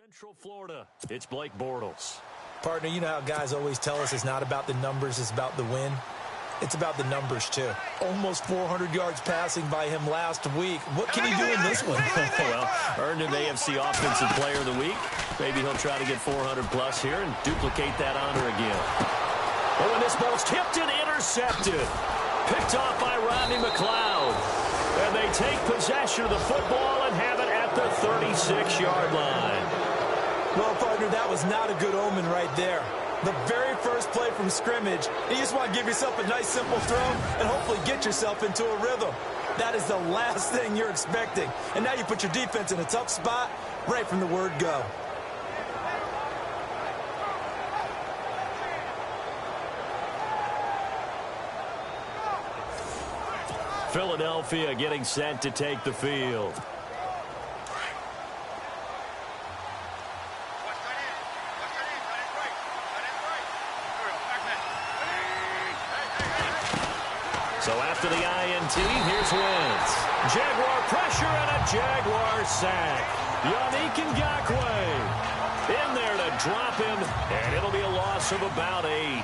Central Florida, it's Blake Bortles. Partner, you know how guys always tell us it's not about the numbers, it's about the win. It's about the numbers, too. Almost 400 yards passing by him last week. What can he do in this one? Well, earned an AFC Offensive Player of the Week. Maybe he'll try to get 400-plus here and duplicate that honor again. Oh, and this ball's tipped and intercepted. Picked off by Rodney McLeod. And they take possession of the football and have it at the 36-yard line. Well, partner, that was not a good omen right there. The very first play from scrimmage, you just want to give yourself a nice, simple throw and hopefully get yourself into a rhythm. That is the last thing you're expecting. And now you put your defense in a tough spot right from the word go. Philadelphia getting set to take the field. So after the INT, here's Wentz. Jaguar pressure and a Jaguar sack. Yannick Ngakoue in there to drop him, and it'll be a loss of about 8.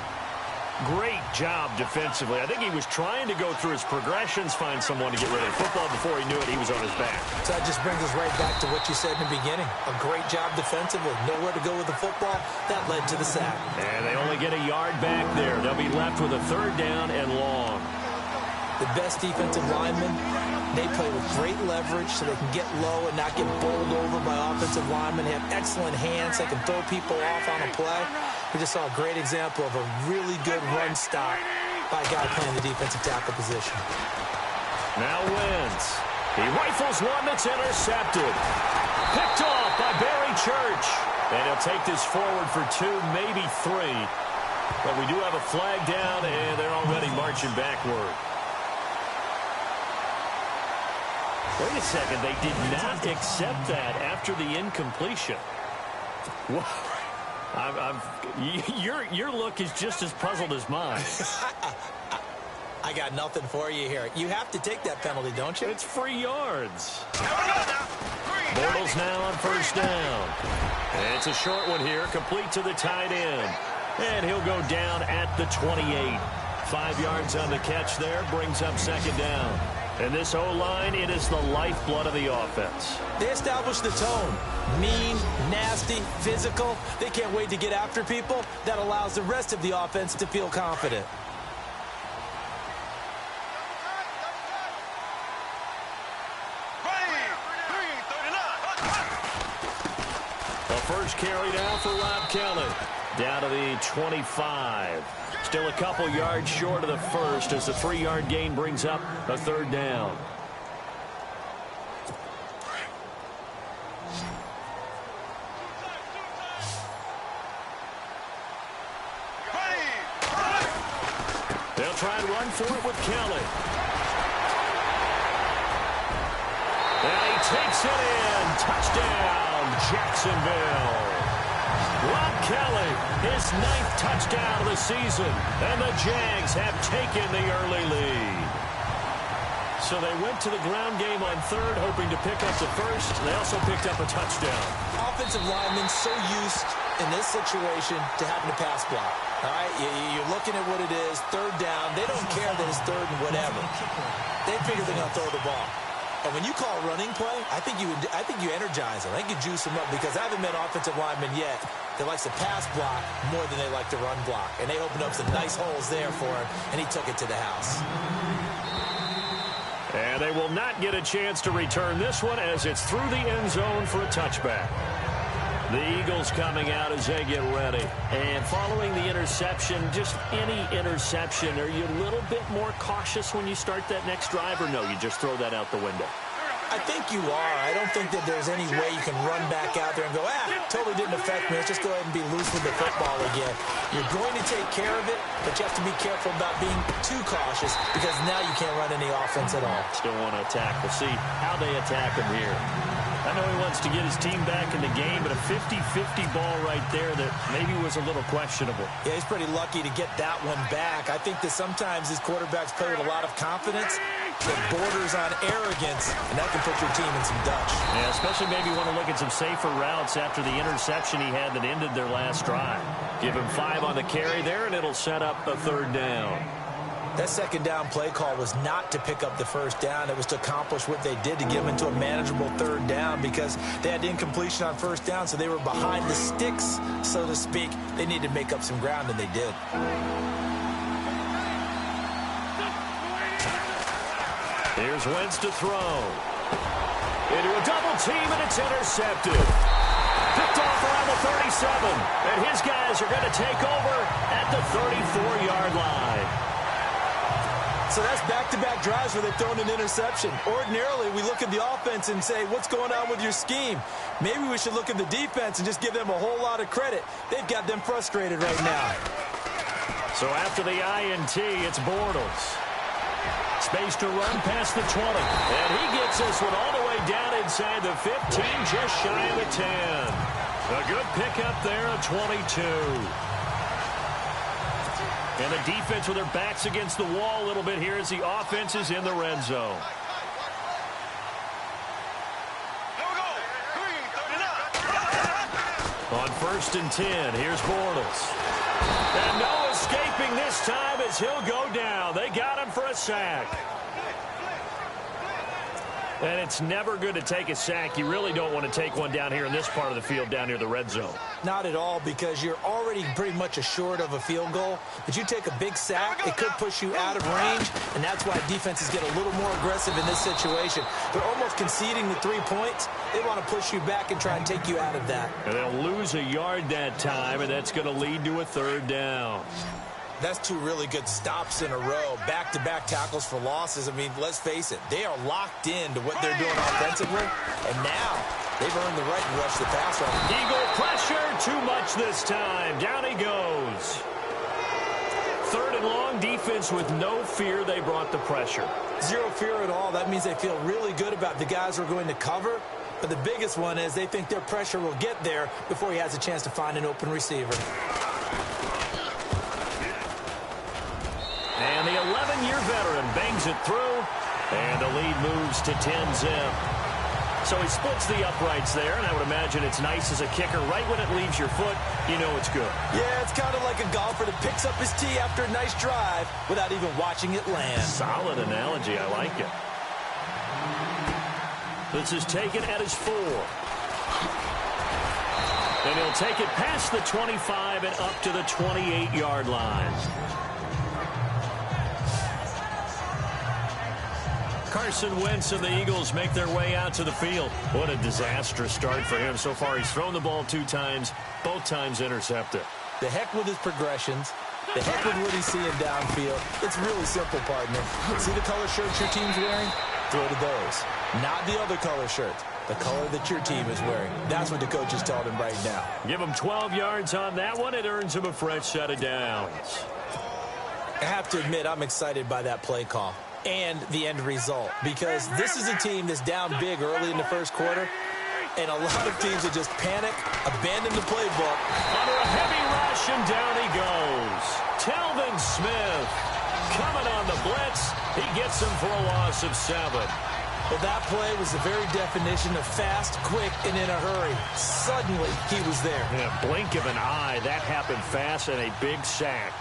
Great job defensively. I think he was trying to go through his progressions, find someone to get rid of the football. Before he knew it, he was on his back. So that just brings us right back to what you said in the beginning. A great job defensively. Nowhere to go with the football. That led to the sack. And they only get a yard back there. They'll be left with a 3rd down and long. The best defensive linemen, they play with great leverage so they can get low and not get bowled over by offensive linemen. They have excellent hands. They can throw people off on a play. We just saw a great example of a really good run stop by a guy playing the defensive tackle position. Now Wentz. He rifles one that's intercepted. Picked off by Barry Church. And he'll take this forward for 2, maybe 3. But we do have a flag down, and they're already marching backward. Wait a second, they did not accept that after the incompletion. Your look is just as puzzled as mine. I got nothing for you here. You have to take that penalty, don't you? It's free yards. Bortles now on 1st down. And it's a short one here, complete to the tight end. And he'll go down at the 28. 5 yards on the catch there, brings up 2nd down. And this O-line, it is the lifeblood of the offense. They establish the tone. Mean, nasty, physical. They can't wait to get after people. That allows the rest of the offense to feel confident. The first carry down for Rob Kelly. Down to the 25. Still a couple yards short of the first as the 3-yard gain brings up a 3rd down. They'll try and run for it with Kelly. And he takes it in. Touchdown, Jacksonville. Rob Kelly, his 9th touchdown of the season, and the Jags have taken the early lead. So they went to the ground game on 3rd, hoping to pick up the first. They also picked up a touchdown. Offensive linemen so used in this situation to having to pass block. All right, you're looking at what it is, 3rd down. They don't care that it's 3rd and whatever. They figure they're going to throw the ball. And when you call a running play, I think you energize them. I think you juice them up because I haven't met offensive linemen yet that likes to pass block more than they like to run block. And they opened up some nice holes there for him, and he took it to the house. And they will not get a chance to return this one as it's through the end zone for a touchback. The Eagles coming out as they get ready. And following the interception, just any interception, are you a little bit more cautious when you start that next drive, or no, you just throw that out the window? I think you are. I don't think that there's any way you can run back out there and go, totally didn't affect me. Let's just go ahead and be loose with the football again. You're going to take care of it, but you have to be careful about being too cautious because now you can't run any offense at all. Still want to attack. We'll see how they attack them here. I know he wants to get his team back in the game, but a 50-50 ball right there that maybe was a little questionable. Yeah, he's pretty lucky to get that one back. I think that sometimes these quarterbacks play with a lot of confidence that borders on arrogance, and that can put your team in some Dutch. Yeah, especially maybe want to look at some safer routes after the interception he had that ended their last drive. Give him 5 on the carry there, and it'll set up a 3rd down. That 2nd down play call was not to pick up the 1st down. It was to accomplish what they did to get them into a manageable 3rd down because they had incompletion on 1st down, so they were behind the sticks, so to speak. They needed to make up some ground, and they did. Here's Wentz to throw. Into a double team, and it's intercepted. Picked off around the 37, and his guys are going to take over at the 34-yard line. So that's back-to-back drives where they've thrown an interception. Ordinarily, we look at the offense and say, what's going on with your scheme? Maybe we should look at the defense and just give them a whole lot of credit. They've got them frustrated right now. So after the INT, it's Bortles. Space to run past the 20. And he gets this one all the way down inside the 15, just shy of the 10. A good pickup there, a 22. And the defense with their backs against the wall a little bit here as the offense is in the red zone. On 1st and 10, here's Bortles. And no escaping this time as he'll go down. They got him for a sack. And it's never good to take a sack. You really don't want to take one down here in this part of the field down near the red zone. Not at all, because you're already pretty much assured of a field goal. But you take a big sack, it could push you out of range, and that's why defenses get a little more aggressive in this situation. They're almost conceding the 3 points. They want to push you back and try and take you out of that. And they'll lose a yard that time, and that's going to lead to a 3rd down. That's 2 really good stops in a row. Back-to-back tackles for losses. I mean, let's face it, they are locked into what they're doing offensively, and now they've earned the right to rush the passer. Eagle pressure, too much this time. Down he goes. 3rd and long, defense with no fear. They brought the pressure. Zero fear at all. That means they feel really good about the guys who are going to cover. But the biggest one is they think their pressure will get there before he has a chance to find an open receiver. And the 11-year veteran bangs it through, and the lead moves to 10-zip. So he splits the uprights there, and I would imagine it's nice as a kicker. Right when it leaves your foot, you know it's good. Yeah, it's kind of like a golfer that picks up his tee after a nice drive without even watching it land. Solid analogy. I like it. This is taken at his 4. And he'll take it past the 25 and up to the 28-yard line. Carson Wentz and the Eagles make their way out to the field. What a disastrous start for him so far. He's thrown the ball 2 times, both times intercepted. The heck with his progressions. The heck with what he's seeing downfield. It's really simple, partner. See the color shirts your team's wearing? Throw to those. Not the other color shirts. The color that your team is wearing. That's what the coach is telling him right now. Give him 12 yards on that one. It earns him a fresh set of downs. I have to admit, I'm excited by that play call and the end result, because this is a team that's down big early in the 1st quarter, and a lot of teams that just panic, abandon the playbook. Under a heavy rush, and down he goes. Telvin Smith coming on the blitz. He gets him for a loss of 7. Well, that play was the very definition of fast, quick, and in a hurry. Suddenly, he was there. In a blink of an eye, that happened fast, and a big sack.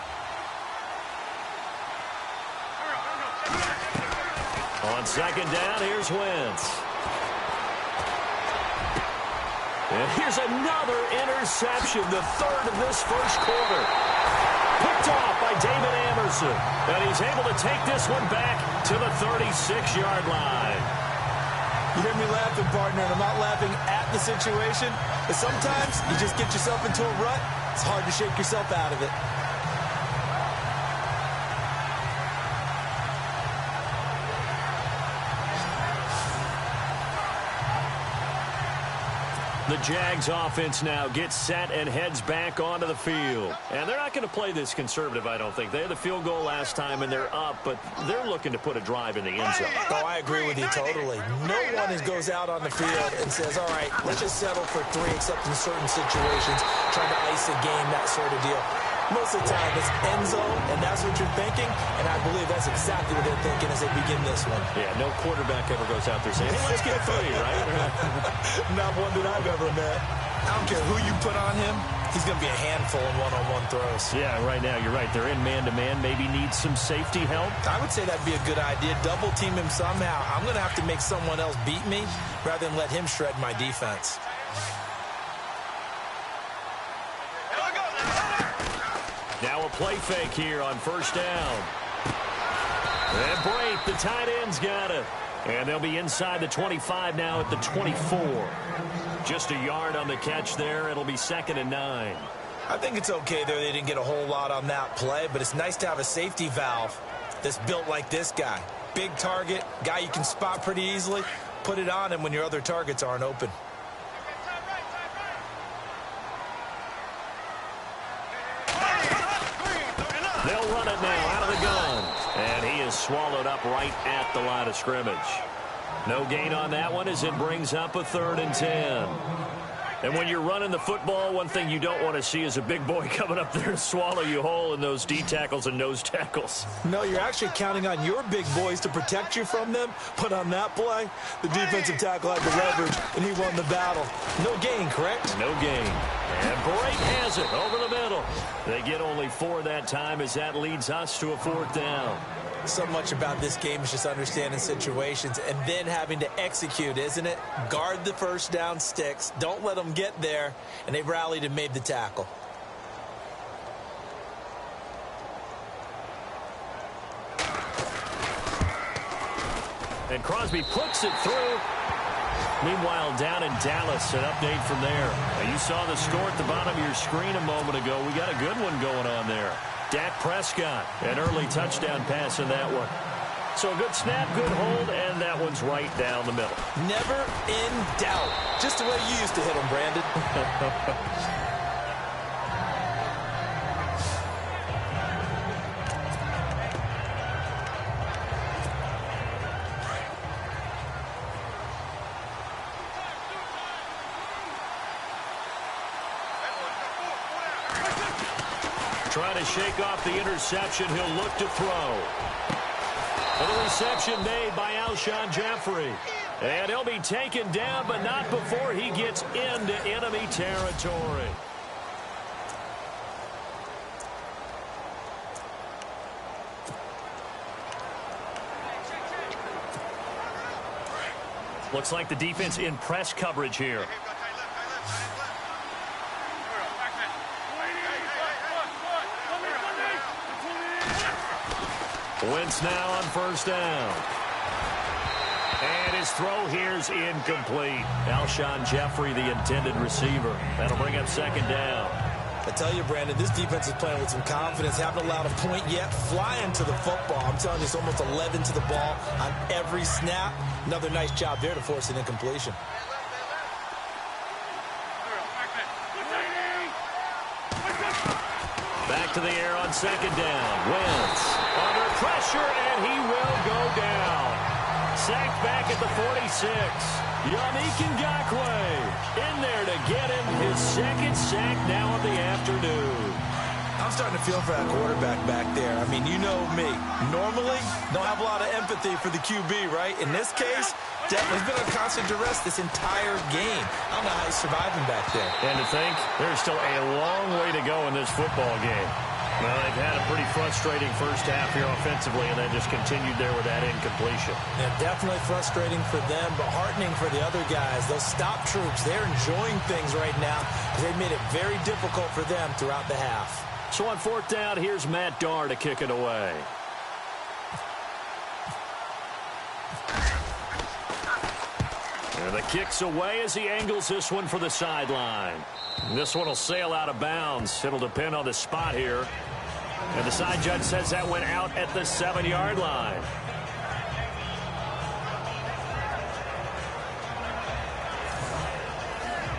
On 2nd down, here's Wentz. And here's another interception, the 3rd of this 1st quarter. Picked off by David Amerson. And he's able to take this one back to the 36-yard line. You hear me laughing, partner, and I'm not laughing at the situation, but sometimes you just get yourself into a rut. It's hard to shake yourself out of it. The Jags offense now gets set and heads back onto the field. And they're not going to play this conservative, I don't think. They had the field goal last time, and they're up, but they're looking to put a drive in the end zone. Oh, I agree with you totally. No one goes out on the field and says, all right, let's just settle for 3, except in certain situations, trying to ice a game, that sort of deal. Most of the time, it's end zone, and that's what you're thinking, and I believe that's exactly what they're thinking as they begin this one. Yeah, no quarterback ever goes out there saying, hey, let's get 3, right? Not one that I've ever met. I don't care who you put on him, he's going to be a handful in one-on-one throws. Yeah, right now, you're right. They're in man-to-man, maybe need some safety help. I would say that'd be a good idea. Double team him somehow. I'm going to have to make someone else beat me rather than let him shred my defense. Now a play fake here on first down. And Brate, the tight end's got it. And they'll be inside the 25 now at the 24. Just a yard on the catch there. It'll be 2nd and 9. I think it's okay there. They didn't get a whole lot on that play, but it's nice to have a safety valve that's built like this guy. Big target, guy you can spot pretty easily. Put it on him when your other targets aren't open. They'll run it now out of the gun. And he is swallowed up right at the line of scrimmage. No gain on that one as it brings up a 3rd and 10. And when you're running the football, one thing you don't want to see is a big boy coming up there and swallow you whole in those D tackles and nose tackles. No, you're actually counting on your big boys to protect you from them. But on that play, the defensive tackle had the leverage, and he won the battle. No gain, correct? No gain. And Brate has it over the middle. They get only 4 that time as that leads us to a 4th down. So much about this game is just understanding situations and then having to execute, isn't it? Guard the first down sticks. Don't let them get there. And they rallied and made the tackle. And Crosby puts it through. Meanwhile, down in Dallas, an update from there. Now, you saw the score at the bottom of your screen a moment ago. We got a good one going on there. Dak Prescott, an early touchdown pass in that one. So a good snap, good hold, and that one's right down the middle. Never in doubt. Just the way you used to hit them, Brandon. Trying to shake off the interception. He'll look to throw. And the reception made by Alshon Jeffrey. And he'll be taken down, but not before he gets into enemy territory. Looks like the defense in press coverage here. Wentz now on first down. And his throw here's incomplete. Alshon Jeffrey, the intended receiver. That'll bring up 2nd down. I tell you, Brandon, this defense is playing with some confidence. Haven't allowed a point yet. Flying to the football. I'm telling you, it's almost 11 to the ball on every snap. Another nice job there to force an incompletion. Back to the air on 2nd down. Wentz under pressure, and he will go down. Sacked back at the 46. Yannick Ngakoue in there to get him his 2nd sack now of the afternoon. I'm starting to feel for that quarterback back there. I mean, you know me. Normally, don't have a lot of empathy for the QB, right? In this case, definitely has been under constant duress this entire game. I don't know how he's surviving back there. And to think, there's still a long way to go in this football game. Well, they've had a pretty frustrating first half here offensively, and then just continued there with that incompletion. Yeah, definitely frustrating for them, but heartening for the other guys. Those stop troops, they're enjoying things right now because they've made it very difficult for them throughout the half. So on 4th down, here's Matt Darr to kick it away. And the kick's away as he angles this one for the sideline. This one will sail out of bounds. It'll depend on the spot here. And the side judge says that went out at the 7-yard line.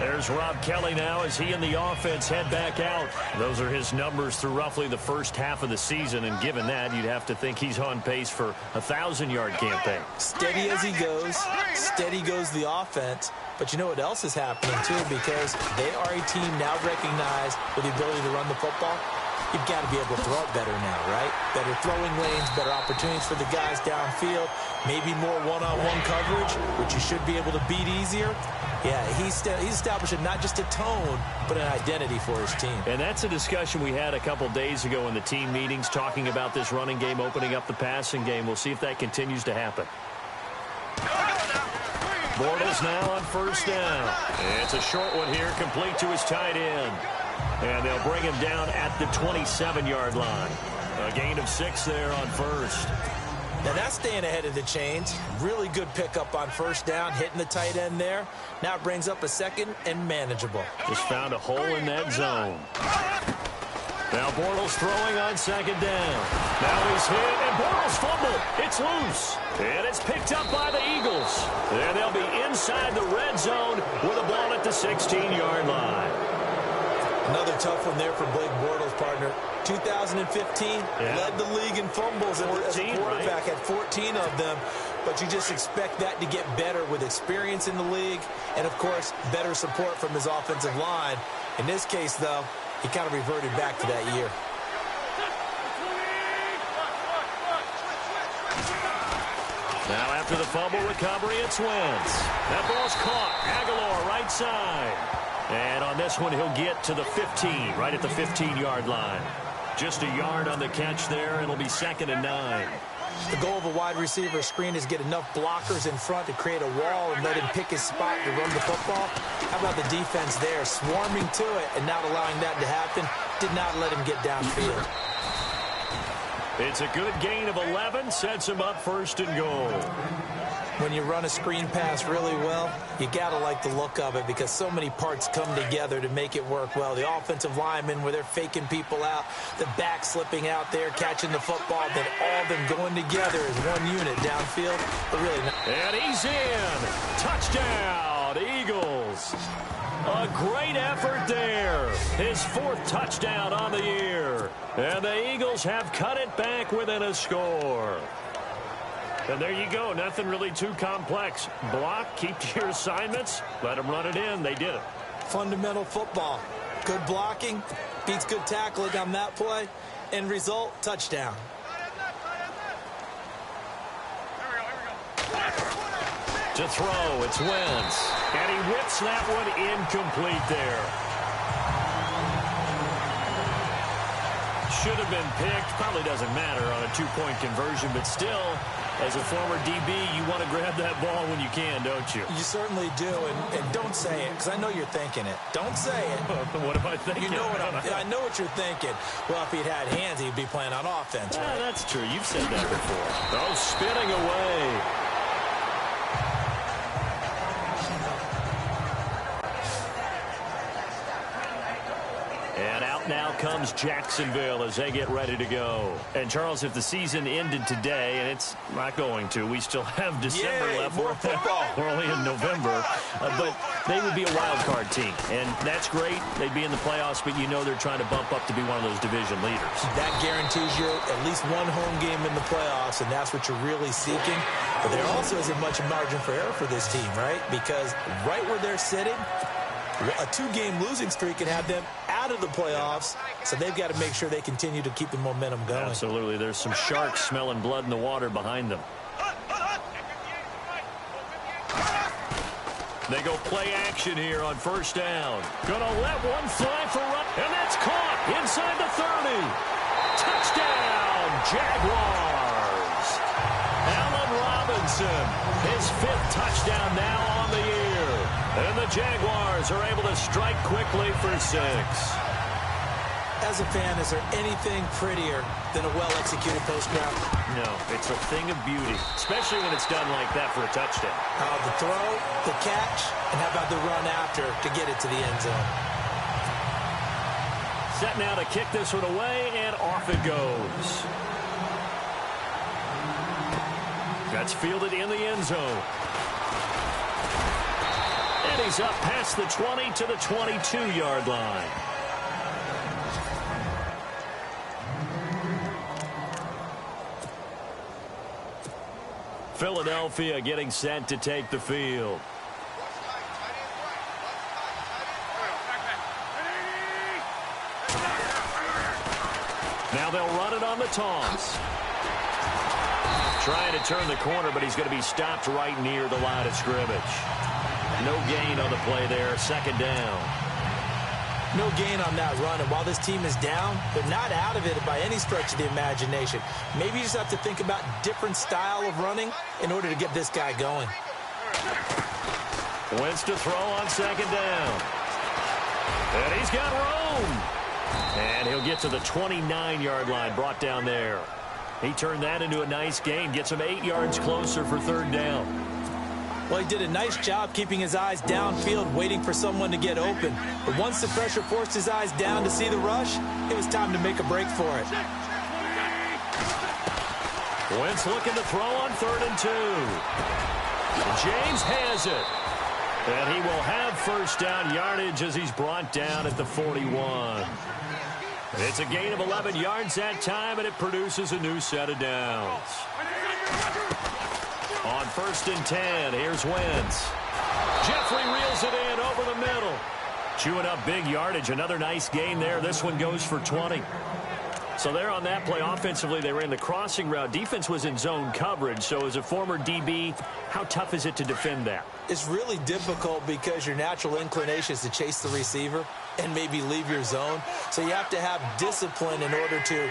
There's Rob Kelly now as he and the offense head back out. Those are his numbers through roughly the first half of the season, and given that, you'd have to think he's on pace for a 1,000-yard campaign. Steady as he goes, steady goes the offense. But you know what else is happening, too, because they are a team now recognized with the ability to run the football. You've got to be able to throw it better now, right? Better throwing lanes, better opportunities for the guys downfield, maybe more one-on-one coverage, which you should be able to beat easier. Yeah, he's establishing not just a tone, but an identity for his team. And that's a discussion we had a couple days ago in the team meetings, talking about this running game, opening up the passing game. We'll see if that continues to happen. Bortles now on first down. It's a short one here, complete to his tight end. And they'll bring him down at the 27-yard line. A gain of 6 there on first. Now that's staying ahead of the chains. Really good pickup on first down, hitting the tight end there. Now it brings up a second and manageable. Just found a hole in that zone. Now Bortles throwing on second down. Now he's hit, and Bortles fumbled. It's loose. And it's picked up by the Eagles. And they'll be inside the red zone with a ball at the 16-yard line. Another tough one there for Blake Bortles, partner. 2015, led the league in fumbles 14, as a quarterback, right? Had 14 of them. But you just expect that to get better with experience in the league and, of course, better support from his offensive line. In this case, though, he kind of reverted back to that year. Now after the fumble recovery, it's Wentz. That ball's caught. Aguilar right side. And on this one, he'll get to the 15, right at the 15-yard line. Just a yard on the catch there. It'll be 2nd and 9. The goal of a wide receiver screen is get enough blockers in front to create a wall and let him pick his spot to run the football. How about the defense there, swarming to it and not allowing that to happen? Did not let him get downfield. It's a good gain of 11, sets him up 1st and goal. When you run a screen pass really well, you got to like the look of it because so many parts come together to make it work well. The offensive linemen, where they're faking people out, the back slipping out there, catching the football, then all of them going together as one unit downfield. But really not. And he's in. Touchdown, Eagles. A great effort there. His 4th touchdown on the year. And the Eagles have cut it back within a score. And there you go. Nothing really too complex. Block, keep to your assignments, let them run it in. They did it. Fundamental football. Good blocking, beats good tackling on that play. End result, touchdown. To throw, it's Wentz. And he whips that one incomplete there. Should have been picked. Probably doesn't matter on a 2-point conversion, but still, as a former DB, you want to grab that ball when you can, don't you? You certainly do, and don't say it, because I know you're thinking it. Don't say it. What am I thinking? You know what I know what you're thinking. Well, if he'd had hands, he'd be playing on offense. Right? That's true. You've said that before. Oh, spinning away. Now comes Jacksonville as they get ready to go. And, Charles, if the season ended today, and it's not going to, we still have December left. More football. We're only in November. But they would be a wild card team. And that's great. They'd be in the playoffs, but you know they're trying to bump up to be one of those division leaders. That guarantees you at least one home game in the playoffs, and that's what you're really seeking. But there also isn't much margin for error for this team, right? Because right where they're sitting, a 2-game losing streak can have them out of the playoffs, so they've got to make sure they continue to keep the momentum going. Absolutely. There's some sharks smelling blood in the water behind them. They go play action here on first down. Gonna let one fly for run, and that's caught inside the 30. Touchdown, Jaguars. Allen Robinson, his 5th touchdown now on the year. And the Jaguars are able to strike quickly for 6. As a fan, is there anything prettier than a well-executed post route? No, it's a thing of beauty, especially when it's done like that for a touchdown. The throw, the catch, and how about the run after to get it to the end zone? Set now to kick this one away, and off it goes. That's fielded in the end zone. And he's up past the 20 to the 22-yard line. Philadelphia getting set to take the field. Now they'll run it on the toss. Trying to turn the corner, but he's going to be stopped right near the line of scrimmage. No gain on the play there, second down. No gain on that run, and while this team is down, they're not out of it by any stretch of the imagination. Maybe you just have to think about different style of running in order to get this guy going. Wentz to throw on second down. And he's got room. And he'll get to the 29-yard line, brought down there. He turned that into a nice gain, gets him 8 yards closer for third down. Well, he did a nice job keeping his eyes downfield, waiting for someone to get open. But once the pressure forced his eyes down to see the rush, it was time to make a break for it. Wentz looking to throw on 3rd and 2. James has it. And he will have first down yardage as he's brought down at the 41. It's a gain of 11 yards that time, and it produces a new set of downs. On 1st and 10, here's Wentz. Jeffrey reels it in over the middle. Chewing up big yardage. Another nice gain there. This one goes for 20. So there on that play, offensively, they ran the crossing route. Defense was in zone coverage. So as a former DB, how tough is it to defend that? It's really difficult because your natural inclination is to chase the receiver and maybe leave your zone. So you have to have discipline in order to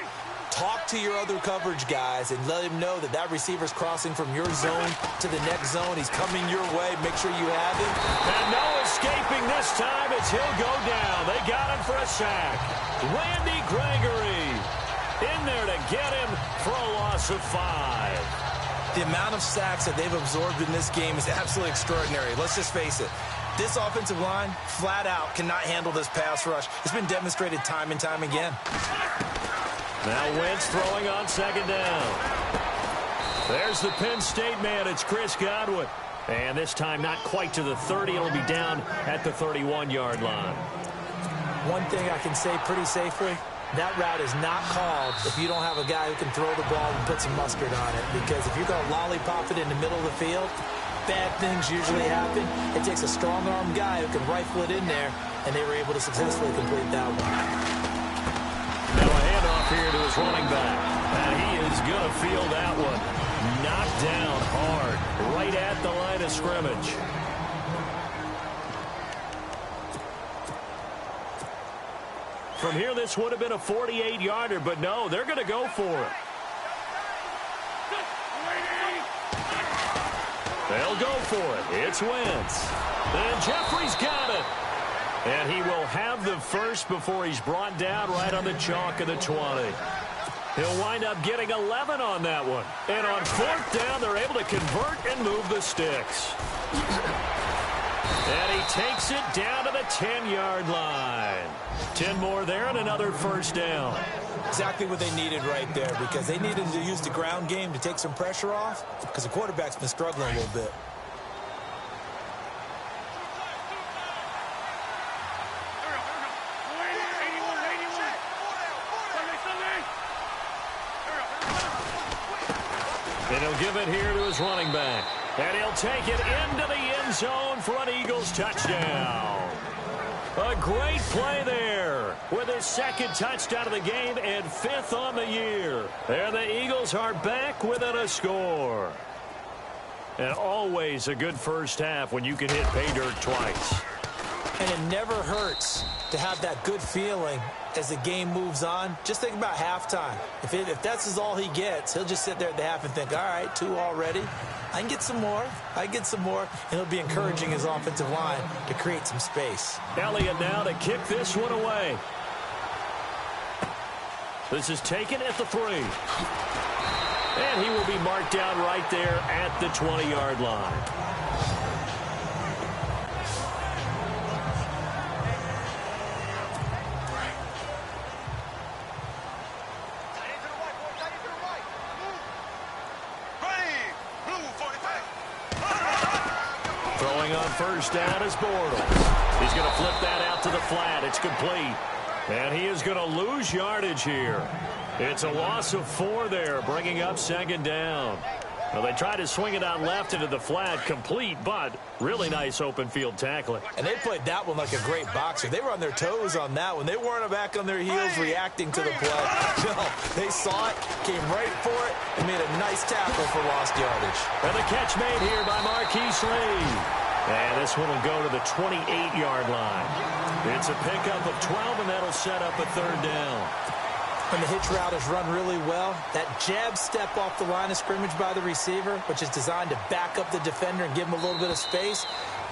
talk to your other coverage guys and let him know that that receiver's crossing from your zone to the next zone. He's coming your way. Make sure you have him. And no escaping this time as he'll go down. They got him for a sack. Randy Gregory in there to get him for a loss of 5. The amount of sacks that they've absorbed in this game is absolutely extraordinary. Let's just face it. This offensive line, flat out, cannot handle this pass rush. It's been demonstrated time and time again. Now Wentz throwing on second down. There's the Penn State man. It's Chris Godwin. And this time not quite to the 30. It'll be down at the 31-yard line. One thing I can say pretty safely, that route is not called if you don't have a guy who can throw the ball and put some mustard on it. Because if you're going to lollipop it in the middle of the field, bad things usually happen. It takes a strong-arm guy who can rifle it in there, and they were able to successfully complete that one. Now a handoff here to his running back. And he is going to feel that one. Knocked down hard, right at the line of scrimmage. From here, this would have been a 48-yarder, but no, they're going to go for it. They'll go for it. It's Wentz. And Jeffrey's got it. And he will have the first before he's brought down right on the chalk of the 20. He'll wind up getting 11 on that one. And on 4th down, they're able to convert and move the sticks. And he takes it down to the 10-yard line. 10 more there and another first down. Exactly what they needed right there, because they needed to use the ground game to take some pressure off, because the quarterback's been struggling a little bit. And he'll give it here to his running back. And he'll take it into the end zone for an Eagles touchdown. A great play there with his 2nd touchdown of the game and 5th on the year. And the Eagles are back within a score. And always a good first half when you can hit pay dirt twice. And it never hurts to have that good feeling as the game moves on. Just think about halftime. If that's all he gets, he'll just sit there at the half and think, all right, 2 already. I can get some more. I get some more. And he'll be encouraging his offensive line to create some space. Elliott now to kick this one away. This is taken at the 3. And he will be marked down right there at the 20-yard line. Throwing on first down is Bortles. He's going to flip that out to the flat. It's complete. And he is going to lose yardage here. It's a loss of 4 there, bringing up second down. Well, they tried to swing it out left into the flat, complete, but really nice open field tackling. And they played that one like a great boxer. They were on their toes on that one. They weren't back on their heels reacting to the play. No, they saw it, came right for it, and made a nice tackle for lost yardage. And the catch made here by Marquise Lee. And this one will go to the 28-yard line. It's a pickup of 12, and that'll set up a third down. When the hitch route is run really well, that jab step off the line of scrimmage by the receiver, which is designed to back up the defender and give him a little bit of space,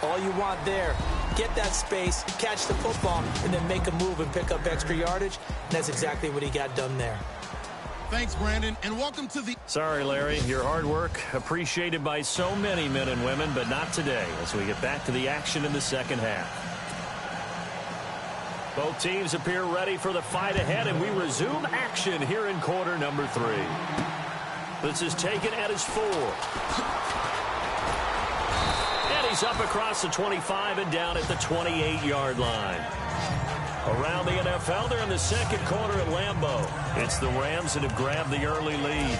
all you want there, get that space, catch the football, and then make a move and pick up extra yardage. And that's exactly what he got done there. Thanks, Brandon, and welcome to the... Sorry, Larry. Your hard work appreciated by so many men and women, but not today as we get back to the action in the second half. Both teams appear ready for the fight ahead, and we resume action here in quarter number 3. This is taken at his 4. And he's up across the 25 and down at the 28-yard line. Around the NFL, they're in the second quarter at Lambeau. It's the Rams that have grabbed the early lead.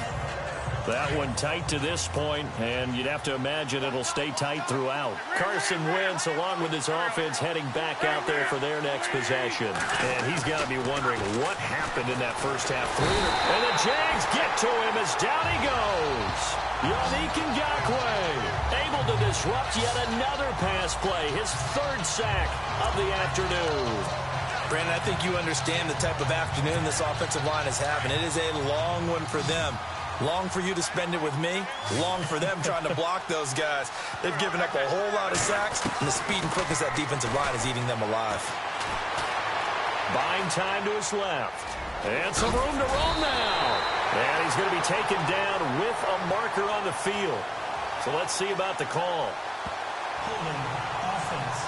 That one tight to this point, and you'd have to imagine it'll stay tight throughout. Carson Wentz, along with his offense, heading back out there for their next possession. And he's got to be wondering what happened in that first half. And the Jags get to him as down he goes. Yannick Ngakoue able to disrupt yet another pass play, his 3rd sack of the afternoon. Brandon, I think you understand the type of afternoon this offensive line is having. It is a long one for them. Long for you to spend it with me. Long for them trying to block those guys. They've given up a whole lot of sacks, and the speed and quickness of that defensive line is eating them alive. Buying time to his left. And some room to roam now. And he's going to be taken down with a marker on the field. So let's see about the call. Holding offense.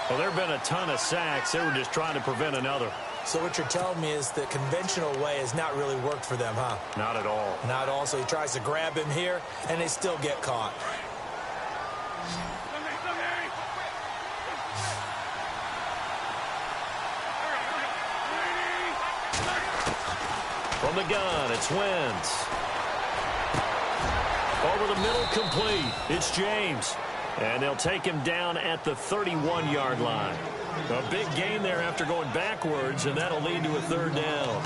Well, there have been a ton of sacks. They were just trying to prevent another. So what you're telling me is the conventional way has not really worked for them, huh? Not at all. Not all. So he tries to grab him here, and they still get caught. From the gun, it's Wentz. Over the middle, complete. It's James. And they'll take him down at the 31-yard line. A big gain there after going backwards, and that'll lead to a third down.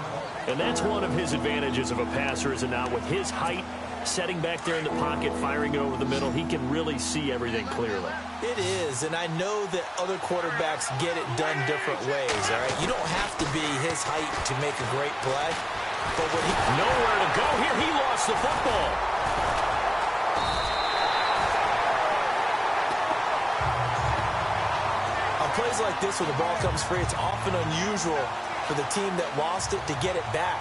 And that's one of his advantages of a passer, is it not? With his height, setting back there in the pocket, firing it over the middle, he can really see everything clearly. It is, and I know that other quarterbacks get it done different ways, all right? You don't have to be his height to make a great play. But when nowhere to go here, he lost the football. Plays like this where the ball comes free, it's often unusual for the team that lost it to get it back,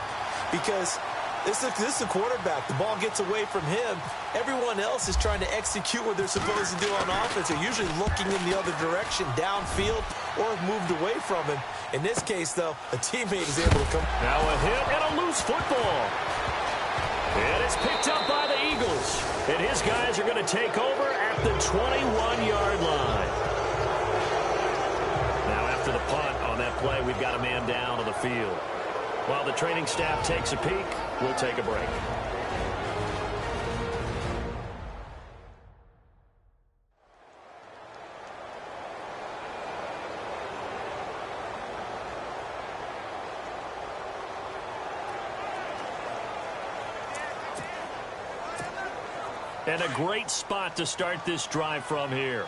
because this is a quarterback. The ball gets away from him. Everyone else is trying to execute what they're supposed to do on offense. They're usually looking in the other direction, downfield, or have moved away from him. In this case, though, a teammate is able to come. Now a hit and a loose football. And it's picked up by the Eagles. And his guys are going to take over at the 21-yard line. To the punt on that play, we've got a man down on the field. While the training staff takes a peek, we'll take a break. And a great spot to start this drive from here.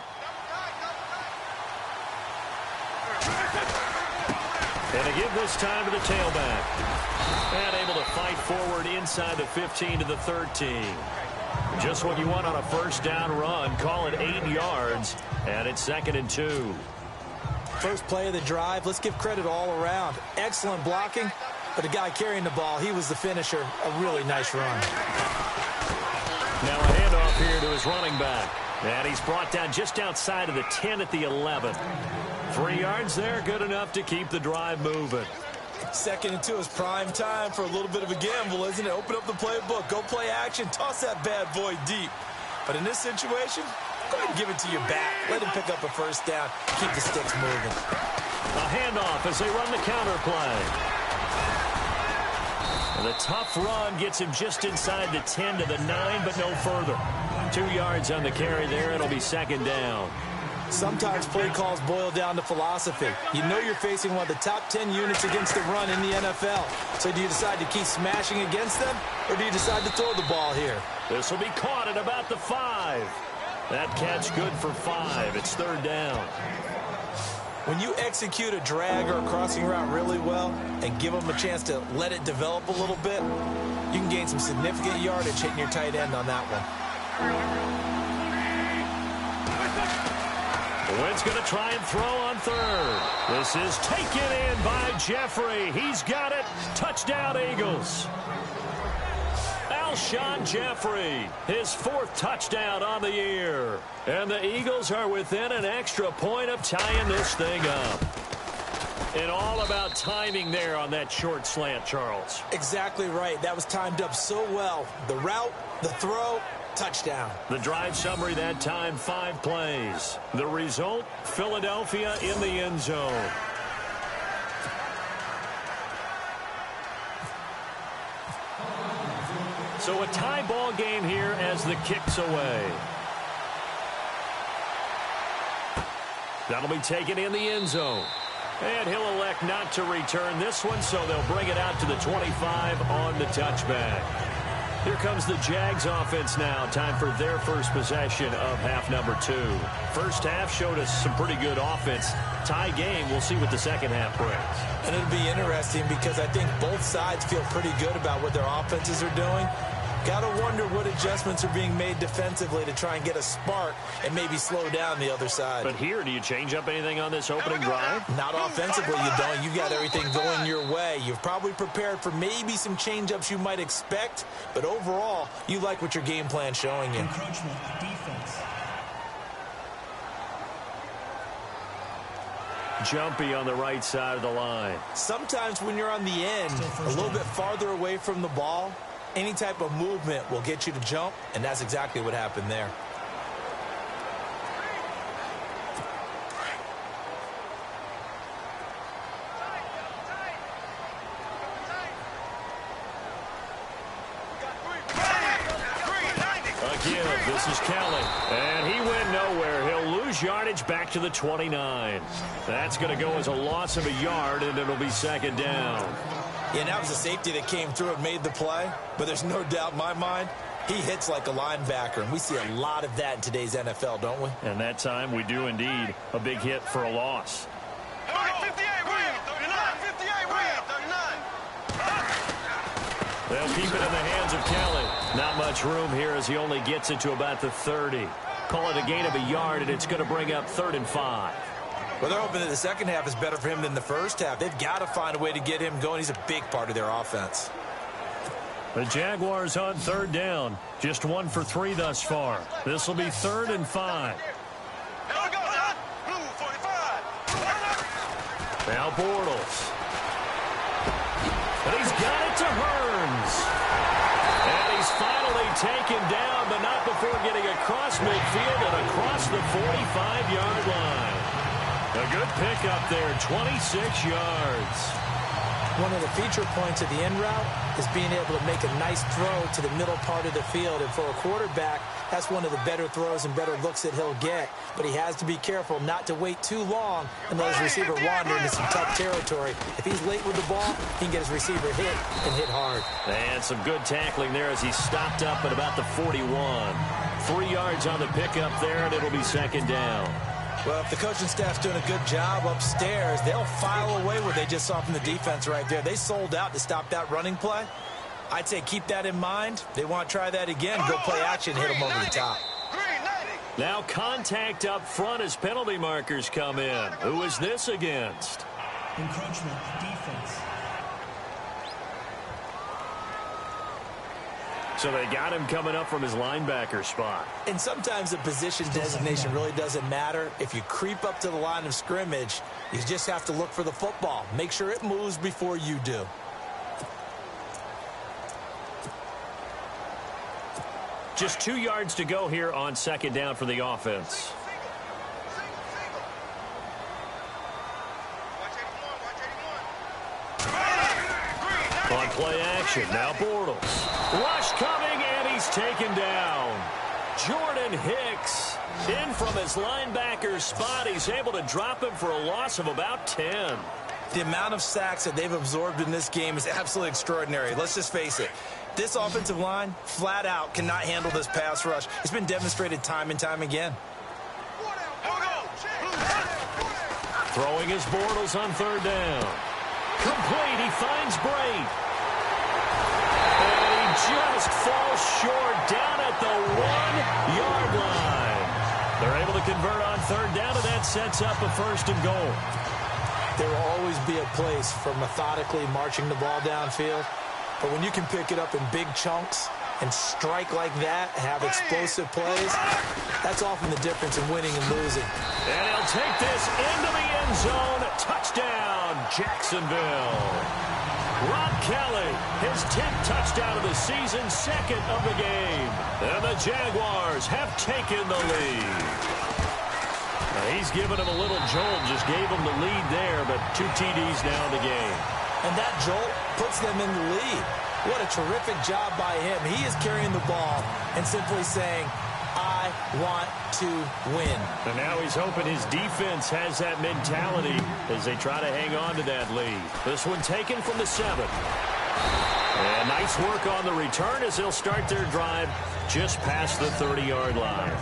And to give this time to the tailback. And able to fight forward inside the 15 to the 13. Just what you want on a first down run. Call it 8 yards. And it's 2nd and 2. First play of the drive. Let's give credit all around. Excellent blocking. But the guy carrying the ball, he was the finisher. A really nice run. Now a handoff here to his running back. And he's brought down just outside of the 10 at the 11. 3 yards there, good enough to keep the drive moving. 2nd and 2 is prime time for a little bit of a gamble, isn't it? Open up the playbook, go play action, toss that bad boy deep. But in this situation, go ahead and give it to your back. Let him pick up a first down. Keep the sticks moving. A handoff as they run the counter play. And the tough run gets him just inside the 10 to the 9, but no further. 2 yards on the carry there. It'll be 2nd down. Sometimes play calls boil down to philosophy. You know you're facing one of the top 10 units against the run in the NFL. So do you decide to keep smashing against them, or do you decide to throw the ball here? This will be caught at about the 5. That catch good for 5. It's 3rd down. When you execute a drag or a crossing route really well and give them a chance to let it develop a little bit, you can gain some significant yardage hitting your tight end on that one. Wynn's going to try and throw on 3rd. This is taken in by Jeffrey. He's got it. Touchdown, Eagles. Alshon Jeffrey, his 4th touchdown on the year. And the Eagles are within an extra point of tying this thing up. And all about timing there on that short slant, Charles. Exactly right. That was timed up so well. The route, the throw, touchdown. The drive summary that time, 5 plays. The result, Philadelphia in the end zone. So a tie ball game here as the kick's away. That'll be taken in the end zone. And he'll elect not to return this one, so they'll bring it out to the 25 on the touchback. Here comes the Jags offense now. Time for their first possession of half number 2. First half showed us some pretty good offense. Tie game, we'll see what the second half brings. And it'll be interesting because I think both sides feel pretty good about what their offenses are doing. Got to wonder what adjustments are being made defensively to try and get a spark and maybe slow down the other side. But here, do you change up anything on this opening drive? Not offensively, you don't. You got everything going your way. You've probably prepared for maybe some change-ups you might expect, but overall, you like what your game plan's showing you. Encroachment defense. Jumpy on the right side of the line. Sometimes when you're on the end, a little bit farther away from the ball, any type of movement will get you to jump, and that's exactly what happened there. Again, this is Kelly, and he went nowhere. He'll lose yardage back to the 29. That's going to go as a loss of a yard, and it'll be 2nd down. Yeah, and that was a safety that came through and made the play, but there's no doubt in my mind, he hits like a linebacker, and we see a lot of that in today's NFL, don't we? And that time, we do indeed. A big hit for a loss. 58 win, 39, 58 win, 39. They'll keep it in the hands of Kelly. Not much room here as he only gets it to about the 30. Call it a gain of a yard, and it's going to bring up 3rd and 5. Well, they're hoping that the second half is better for him than the first half. They've got to find a way to get him going. He's a big part of their offense. The Jaguars on 3rd down. Just 1 for 3 thus far. This will be 3rd and 5. Now Bortles. And he's got it to Hearns. And he's finally taken down, but not before getting across midfield and across the 45-yard line. A good pickup there, 26 yards. One of the feature points of the end route is being able to make a nice throw to the middle part of the field. And for a quarterback, that's one of the better throws and better looks that he'll get. But he has to be careful not to wait too long and let his receiver wander into some tough territory. If he's late with the ball, he can get his receiver hit and hit hard. And some good tackling there as he stopped up at about the 41. 3 yards on the pickup there, and it'll be 2nd down. Well, if the coaching staff's doing a good job upstairs, they'll file away what they just saw from the defense right there. They sold out to stop that running play. I'd say keep that in mind. They want to try that again. Go play action, hit them over the top. Now contact up front as penalty markers come in. Who is this against? Encroachment defense. So they got him coming up from his linebacker spot. And sometimes the position designation really doesn't matter. If you creep up to the line of scrimmage, you just have to look for the football. Make sure it moves before you do. Just 2 yards to go here on second down for the offense. On play action, now Bortles. Rush coming, and he's taken down. Jordan Hicks in from his linebacker spot. He's able to drop him for a loss of about 10. The amount of sacks that they've absorbed in this game is absolutely extraordinary. Let's just face it. This offensive line, flat out, cannot handle this pass rush. It's been demonstrated time and time again. Throwing his Bortles on third down. Complete, he finds Brait. And he just falls short down at the 1-yard line. They're able to convert on third down, and that sets up a first and goal. There will always be a place for methodically marching the ball downfield. But when you can pick it up in big chunks and strike like that, have explosive plays, that's often the difference in winning and losing. And he'll take this into the end zone. Touchdown, Jacksonville. Rob Kelly, his 10th touchdown of the season, second of the game. And the Jaguars have taken the lead. Now he's given him a little jolt, just gave him the lead there, but 2 TDs now in the game. And that jolt puts them in the lead. What a terrific job by him. He is carrying the ball and simply saying, I want to win. And now he's hoping his defense has that mentality as they try to hang on to that lead. This one taken from the 7. And nice work on the return as they'll start their drive just past the 30-yard line.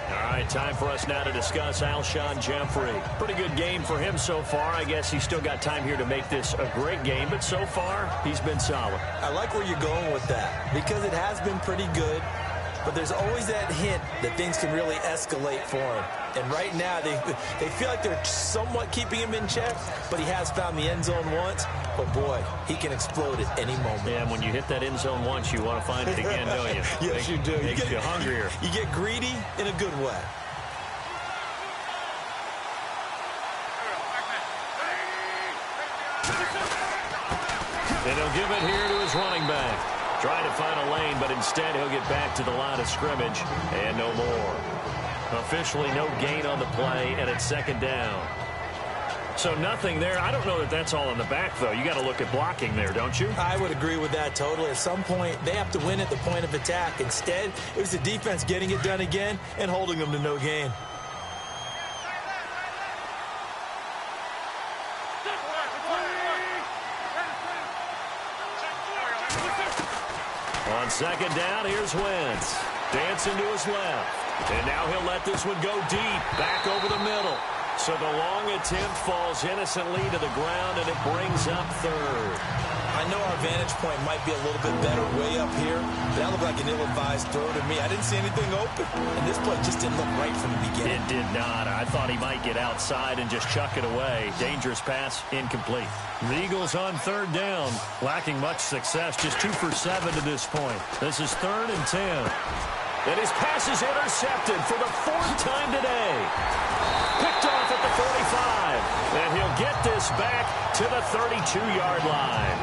All right, time for us now to discuss Alshon Jeffrey. Pretty good game for him so far. I guess he's still got time here to make this a great game, but so far, he's been solid. I like where you're going with that because it has been pretty good, but there's always that hint that things can really escalate for him. And right now, they feel like they're somewhat keeping him in check, but he has found the end zone once. But, boy, he can explode at any moment. Yeah, and when you hit that end zone once, you want to find it again, don't you? Yes, you do. Makes you hungrier. You get greedy in a good way. And he'll give it here to his running back. Trying to find a lane, but instead he'll get back to the line of scrimmage and no more. Officially no gain on the play, and it's second down. So nothing there. I don't know that that's all in the back, though. You got to look at blocking there, don't you? I would agree with that totally. At some point, they have to win at the point of attack. Instead, it was the defense getting it done again and holding them to no gain. On second down, here's Wentz. Dancing to his left. And now he'll let this one go deep, back over the middle. So the long attempt falls innocently to the ground, and it brings up third. I know our vantage point might be a little bit better way up here, but that looked like an ill-advised throw to me. I didn't see anything open, and this play just didn't look right from the beginning. It did not. I thought he might get outside and just chuck it away. Dangerous pass, incomplete. The Eagles on third down, lacking much success, just 2 for 7 to this point. This is 3rd and 10. And his pass is intercepted for the 4th time today. Picked off at the 45. And he'll get this back to the 32-yard line.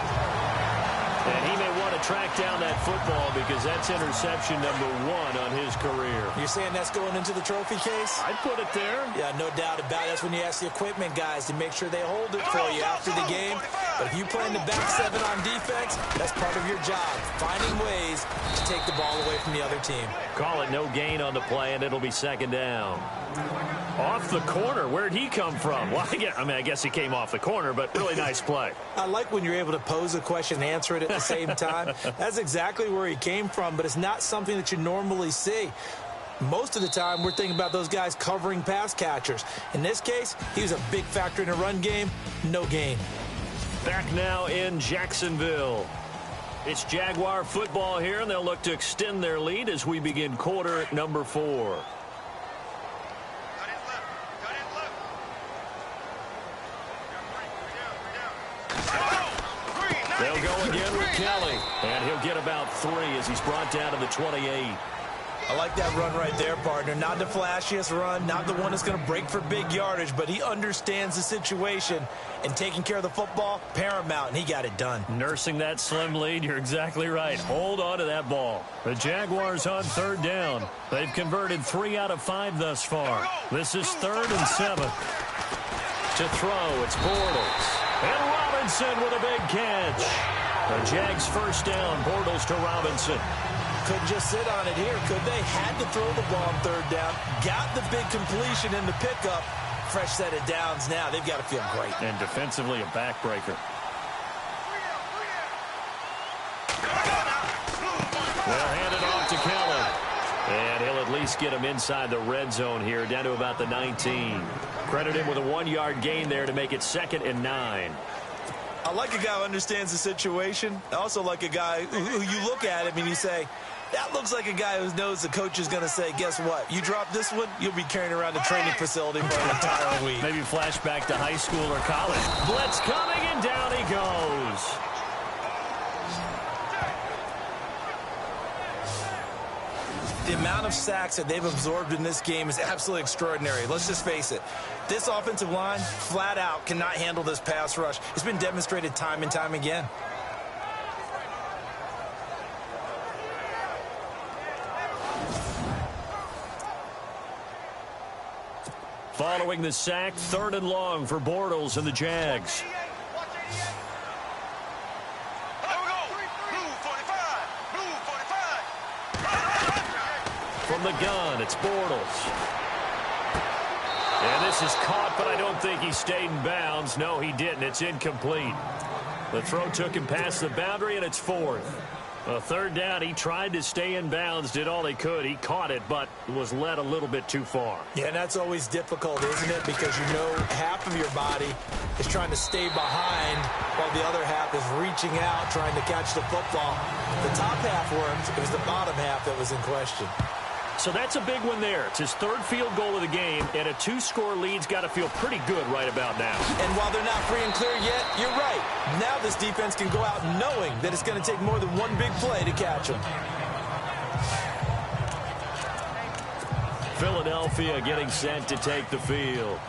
And he may want to track down that football because that's interception number 1 on his career. You're saying that's going into the trophy case? I'd put it there. Yeah, no doubt about it. That's when you ask the equipment guys to make sure they hold it for you after the game. But if you play in the back 7 on defense, that's part of your job, finding ways to take the ball away from the other team. Call it no gain on the play, and it'll be second down. Off the corner. Where'd he come from? Well, I guess he came off the corner, but really nice play. I like when you're able to pose a question and answer it at the same time. That's exactly where he came from, but it's not something that you normally see. Most of the time, we're thinking about those guys covering pass catchers. In this case, he was a big factor in a run game. No gain. Back now in Jacksonville. It's Jaguar football here, and they'll look to extend their lead as we begin quarter number 4. They'll go again with Kelly, and he'll get about 3 as he's brought down to the 28. I like that run right there, partner. Not the flashiest run, not the one that's going to break for big yardage, but he understands the situation, and taking care of the football, paramount, and he got it done. Nursing that slim lead, you're exactly right. Hold on to that ball. The Jaguars on 3rd down. They've converted 3 out of 5 thus far. This is 3rd and 7. To throw, it's Bortles. And Robinson with a big catch. The Jags first down, Bortles to Robinson. Couldn't just sit on it here, could they? Had to throw the ball on 3rd down. Got the big completion in the pickup. Fresh set of downs now. They've got to feel great. And defensively, a backbreaker. They'll hand it off to Kelly. And he'll at least get him inside the red zone here, down to about the 19. Credit him with a 1-yard gain there to make it 2nd and 9. I like a guy who understands the situation. I also like a guy who you look at him and you say, that looks like a guy who knows the coach is going to say, guess what? You drop this one, you'll be carrying around the training facility for an entire week. Maybe flashback to high school or college. Blitz coming, and down he goes. The amount of sacks that they've absorbed in this game is absolutely extraordinary. Let's just face it. This offensive line, flat out, cannot handle this pass rush. It's been demonstrated time and time again. Following the sack, 3rd and long for Bortles and the Jags. From the gun, it's Bortles. And this is caught, but I don't think he stayed in bounds. No, he didn't. It's incomplete. The throw took him past the boundary, and it's 4th. A 3rd down, he tried to stay in bounds, did all he could. He caught it, but was led a little bit too far. Yeah, and that's always difficult, isn't it? Because you know half of your body is trying to stay behind while the other half is reaching out, trying to catch the football. The top half worked. It was the bottom half that was in question. So that's a big one there. It's his 3rd field goal of the game, and a 2-score lead's got to feel pretty good right about now. And while they're not free and clear yet, you're right. Now this defense can go out knowing that it's going to take more than one big play to catch them. Philadelphia getting set to take the field.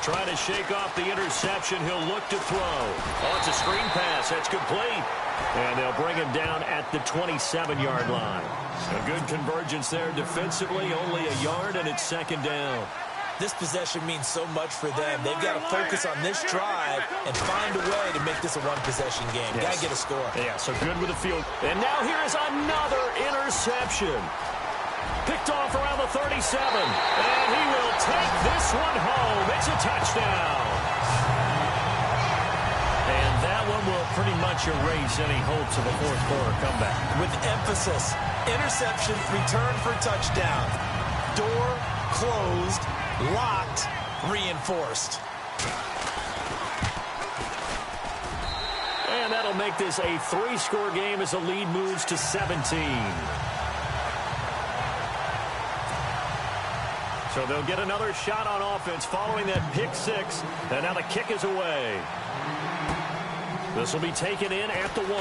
Trying to shake off the interception. He'll look to throw. Oh, it's a screen pass. That's complete. And they'll bring him down at the 27-yard line. A good convergence there defensively. Only a yard, and it's 2nd down. This possession means so much for them. They've got to focus on this drive and find a way to make this a one-possession game. Yes. Got to get a score. Yeah, so good with the field. And now here is another interception. Picked off around the 37. And he will take this one home. It's a touchdown. And that one will pretty much erase any hopes of a 4th quarter comeback. With emphasis, interception, return for touchdown. Door closed, locked, reinforced. And that'll make this a 3-score game as the lead moves to 17. So they'll get another shot on offense following that pick 6. And now the kick is away. This will be taken in at the 1.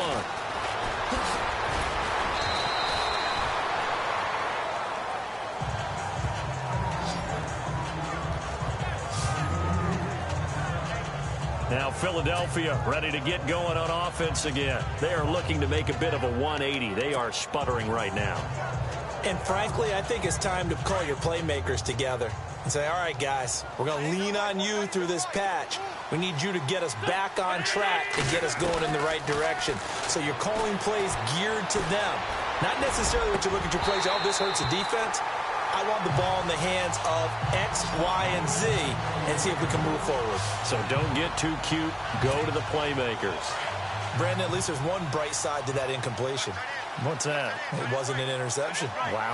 Now Philadelphia ready to get going on offense again. They are looking to make a bit of a 180. They are sputtering right now. And frankly, I think it's time to call your playmakers together and say, all right, guys, we're going to lean on you through this patch. We need you to get us back on track and get us going in the right direction. So you're calling plays geared to them. Not necessarily what you look at your plays, oh, this hurts the defense. I want the ball in the hands of X, Y, and Z and see if we can move forward. So don't get too cute. Go to the playmakers. Brandon, at least there's one bright side to that incompletion. What's that? It wasn't an interception. Wow.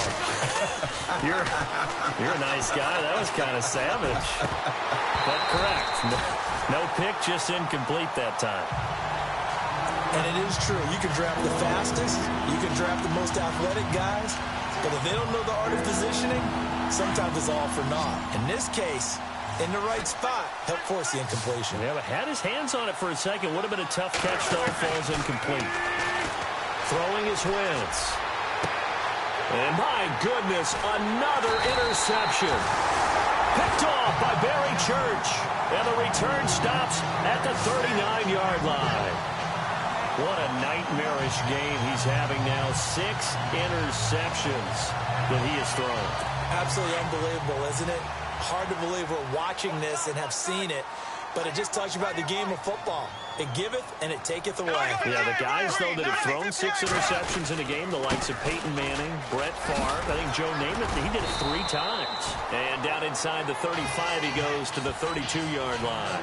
You're a nice guy. That was kind of savage. But correct. No pick, just incomplete that time. And it is true. You can draft the fastest. You can draft the most athletic guys. But if they don't know the art of positioning, sometimes it's all for naught. In this case, in the right spot, helped force the incompletion. Yeah, but had his hands on it for a second. Would have been a tough catch, though. Falls incomplete. Throwing is Wentz. And my goodness, another interception. Picked off by Barry Church. And the return stops at the 39-yard line. What a nightmarish game he's having now. 6 interceptions that he has thrown. Absolutely unbelievable, isn't it? Hard to believe we're watching this and have seen it, but it just talks about the game of football. It giveth and it taketh away. Yeah, the guys, though, that have thrown 6 interceptions in a game, the likes of Peyton Manning, Brett Favre, I think Joe Namath, he did it 3 times. And down inside the 35, he goes to the 32-yard line.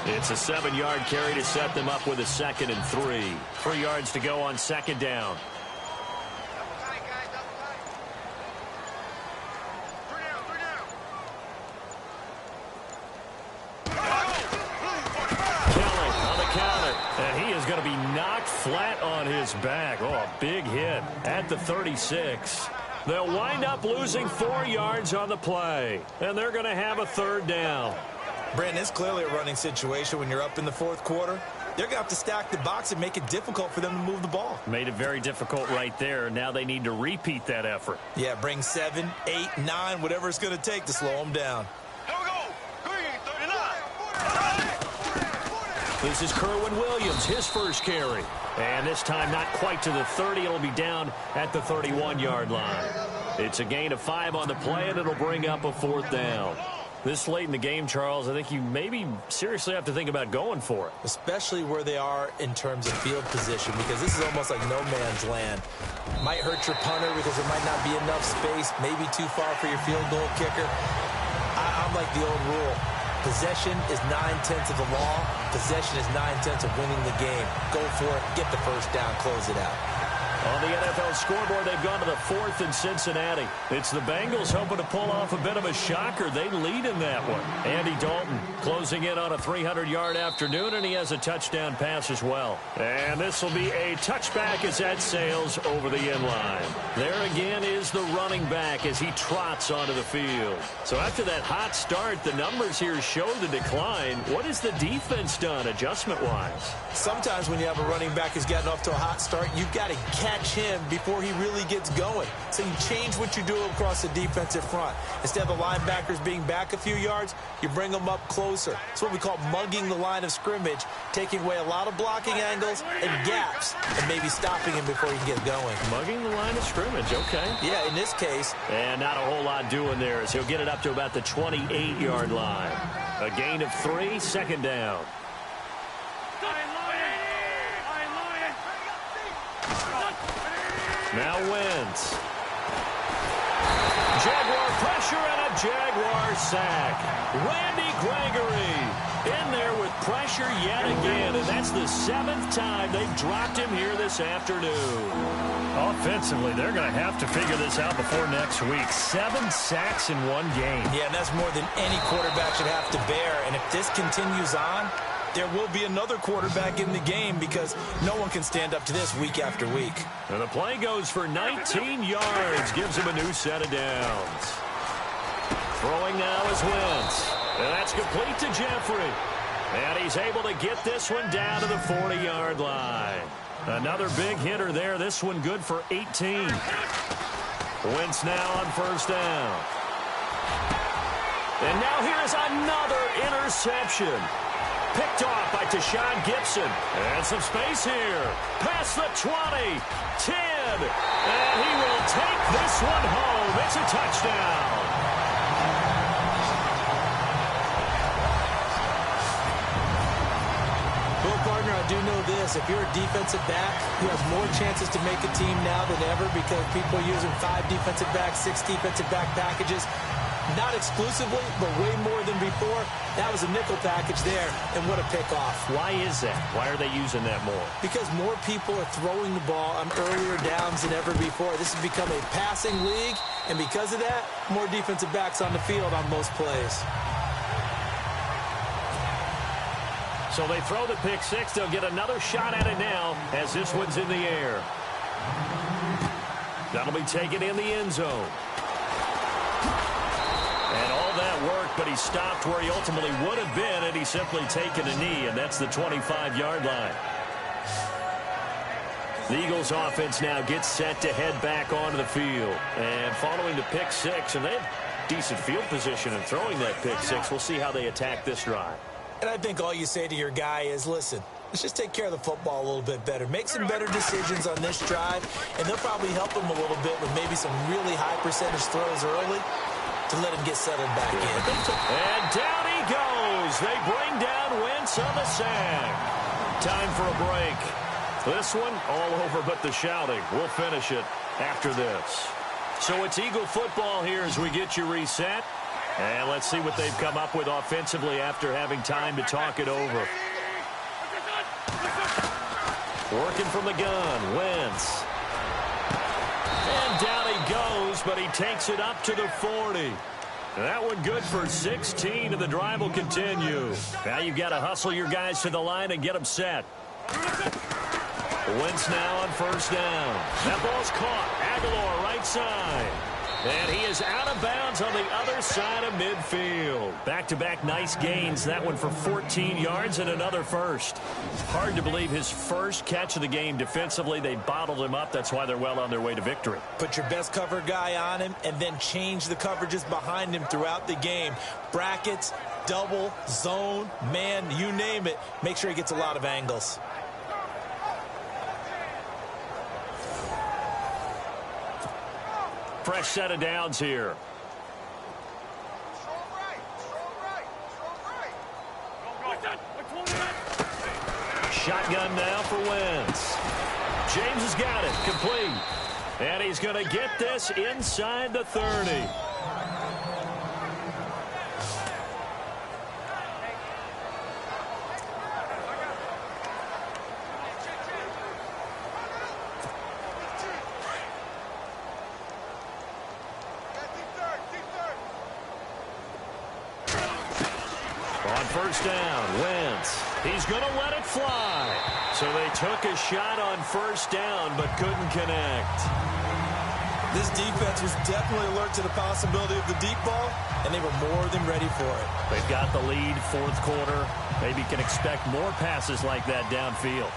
It's a 7-yard carry to set them up with a 2nd and 3. 3 yards to go on 2nd down. Going to be knocked flat on his back. Oh, a big hit at the 36. They'll wind up losing 4 yards on the play, and they're going to have a 3rd down. Brandon, it's clearly a running situation when you're up in the 4th quarter. They're going to have to stack the box and make it difficult for them to move the ball. Made it very difficult right there. Now they need to repeat that effort. Yeah, bring 7, 8, 9, whatever it's going to take to slow them down. Here we go. Green, 39. This is Kerwin Williams, his first carry. And this time not quite to the 30. It'll be down at the 31-yard line. It's a gain of 5 on the play, and it'll bring up a 4th down. This late in the game, Charles, I think you maybe seriously have to think about going for it. Especially where they are in terms of field position, because this is almost like no man's land. Might hurt your punter because there might not be enough space, maybe too far for your field goal kicker. I'm like the old rule. Possession is 9/10 of the law. Possession is 9/10 of winning the game. Go for it. Get the first down. Close it out. On the NFL scoreboard, they've gone to the 4th in Cincinnati. It's the Bengals hoping to pull off a bit of a shocker. They lead in that one. Andy Dalton closing in on a 300-yard afternoon, and he has a touchdown pass as well. And this will be a touchback as that sails over the end line. There again is the running back as he trots onto the field. So after that hot start, the numbers here show the decline. What has the defense done adjustment-wise? Sometimes when you have a running back who's gotten off to a hot start, you've got to catch him before he really gets going. So you change what you do across the defensive front. Instead of the linebackers being back a few yards, you bring them up closer. It's what we call mugging the line of scrimmage, taking away a lot of blocking angles and gaps, and maybe stopping him before he can get going. Mugging the line of scrimmage, okay. Yeah, in this case. And not a whole lot doing there as he'll get it up to about the 28-yard line. A gain of 3, 2nd down. Now Wentz. Jaguar pressure and a Jaguar sack. Randy Gregory in there with pressure yet again, and that's the 7th time they've dropped him here this afternoon. Offensively, they're going to have to figure this out before next week. 7 sacks in one game. Yeah, and that's more than any quarterback should have to bear, and if this continues on, there will be another quarterback in the game because no one can stand up to this week after week. And the play goes for 19 yards, gives him a new set of downs. Throwing now is Wentz. And that's complete to Jeffrey. And he's able to get this one down to the 40-yard line. Another big hitter there. This one good for 18. Wentz now on 1st down. And now here's another interception. Picked off by Tashawn Gibson. And some space here. Past the 20. 10. And he will take this one home. It's a touchdown. Well, partner, I do know this. If you're a defensive back who has more chances to make a team now than ever because people are using 5 defensive backs, 6 defensive back packages, not exclusively, but way more than before. That was a nickel package there, and what a pickoff. Why is that? Why are they using that more? Because more people are throwing the ball on earlier downs than ever before. This has become a passing league, and because of that, more defensive backs on the field on most plays. So they throw the pick 6. They'll get another shot at it now as this one's in the air. That'll be taken in the end zone. but he stopped where he ultimately would have been, and he's simply taken a knee, and that's the 25-yard line. The Eagles offense now gets set to head back onto the field. And following the pick six, and they have decent field position in throwing that pick six. We'll see how they attack this drive. And I think all you say to your guy is, listen, let's just take care of the football a little bit better. Make some better decisions on this drive, and they'll probably help him a little bit with maybe some really high percentage throws early to let him get settled back in. And down he goes. They bring down Wentz on the sack. Time for a break. This one all over but the shouting. We'll finish it after this. So it's Eagle football here as we get you reset. And let's see what they've come up with offensively after having time to talk it over. Working from the gun, Wentz. And down he goes, but he takes it up to the 40. That one good for 16, and the drive will continue. Now you've got to hustle your guys to the line and get them set. Wentz now on first down. That ball's caught. Aguilar right side. And he is out of bounds on the other side of midfield. Back-to-back nice gains. That one for 14 yards and another first. Hard to believe his first catch of the game defensively. They bottled him up. That's why they're well on their way to victory. Put your best cover guy on him and then change the coverages behind him throughout the game. Brackets, double, zone, man, you name it. Make sure he gets a lot of angles. Fresh set of downs here. Shotgun now for Wentz. James has got it. Complete. And he's going to get this inside the 30. First down, Wentz. He's going to let it fly. So they took a shot on first down, but couldn't connect. This defense was definitely alert to the possibility of the deep ball, and they were more than ready for it. They've got the lead, fourth quarter. Maybe can expect more passes like that downfield.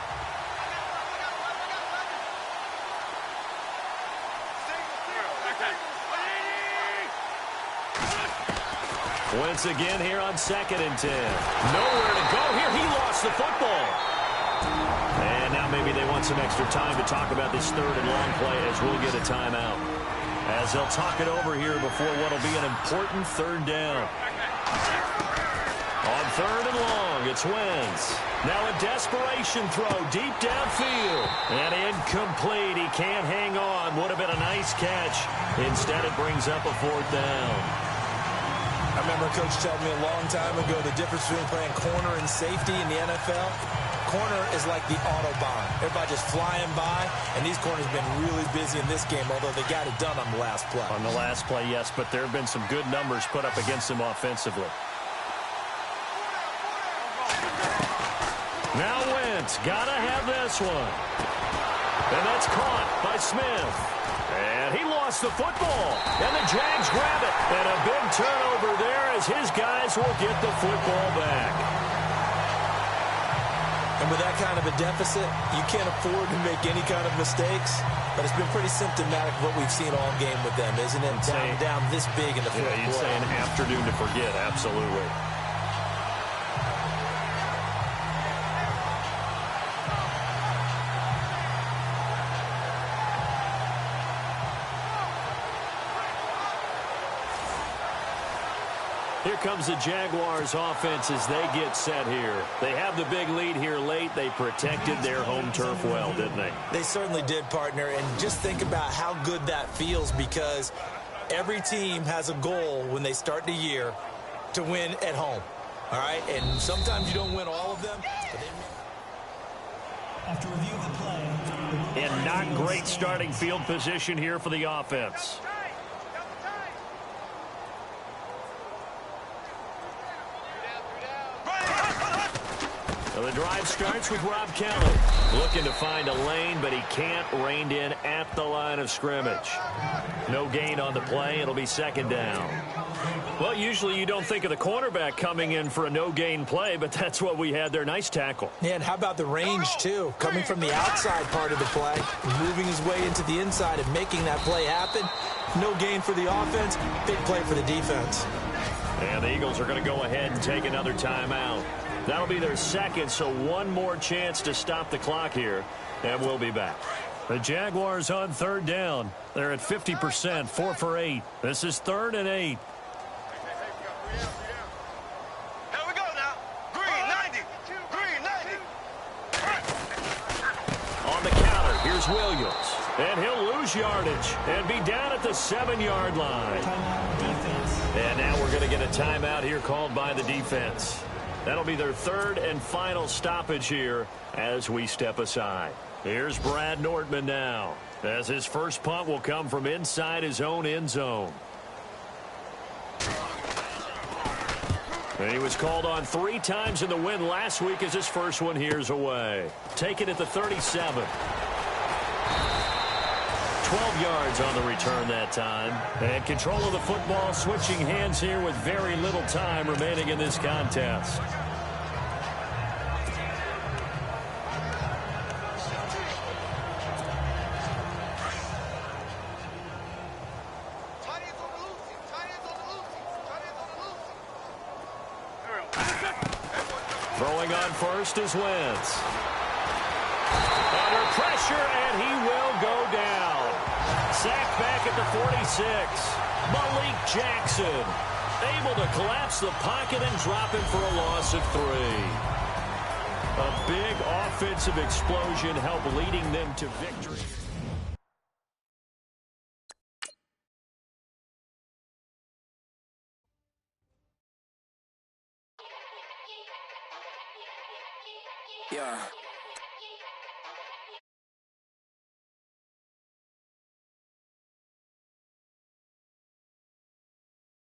Wentz again here on 2nd and 10. Nowhere to go here. He lost the football. And now maybe they want some extra time to talk about this third and long play as we'll get a timeout. As they'll talk it over here before what will be an important third down. On 3rd and long, it's Wentz. Now a desperation throw deep downfield. And incomplete. He can't hang on. Would have been a nice catch. Instead, it brings up a 4th down. I remember Coach telling me a long time ago the difference between playing corner and safety in the NFL. Corner is like the Autobahn. Everybody just flying by, and these corners have been really busy in this game, although they got it done on the last play. On the last play, yes, but there have been some good numbers put up against them offensively. Now Wentz, gotta have this one. And that's caught by Smith. And he lost the football. And the Jags grab it. And a big turnover there as his guys will get the football back. And with that kind of a deficit, you can't afford to make any kind of mistakes. But it's been pretty symptomatic of what we've seen all game with them, isn't it? Down this big in the fourth quarter. You'd say an afternoon to forget, absolutely. Here comes the Jaguars offense as they get set here. They have the big lead here late. They protected their home turf well, didn't they? They certainly did, partner. And just think about how good that feels, because every team has a goal when they start the year to win at home. All right? And sometimes you don't win all of them. After review of the play. And not great starting field position here for the offense. So the drive starts with Rob Kelly. Looking to find a lane, but he can't. Reined in at the line of scrimmage. No gain on the play. It'll be 2nd down. Well, usually you don't think of the cornerback coming in for a no-gain play, but that's what we had there. Nice tackle. Yeah, and how about the range, too? Coming from the outside part of the play, moving his way into the inside and making that play happen. No gain for the offense, big play for the defense. And the Eagles are going to go ahead and take another timeout. That'll be their second, so one more chance to stop the clock here, and we'll be back. The Jaguars on third down. They're at 50%, 4 for 8. This is 3rd and 8. Here we go now. Green 90. Green 90. On the counter, here's Williams. And he'll lose yardage and be down at the 7-yard line. And now we're going to get a timeout here called by the defense. That'll be their 3rd and final stoppage here as we step aside. Here's Brad Nortman now, as his first punt will come from inside his own end zone. And he was called on 3 times in the win last week as his first one here's away. Taken at the 37. 12 yards on the return that time. And control of the football switching hands here with very little time remaining in this contest. Throwing on first is Wentz. Under pressure, and he will go down. Sacked back at the 46. Malik Jackson able to collapse the pocket and drop him for a loss of 3. A big offensive explosion helped leading them to victory. Yeah.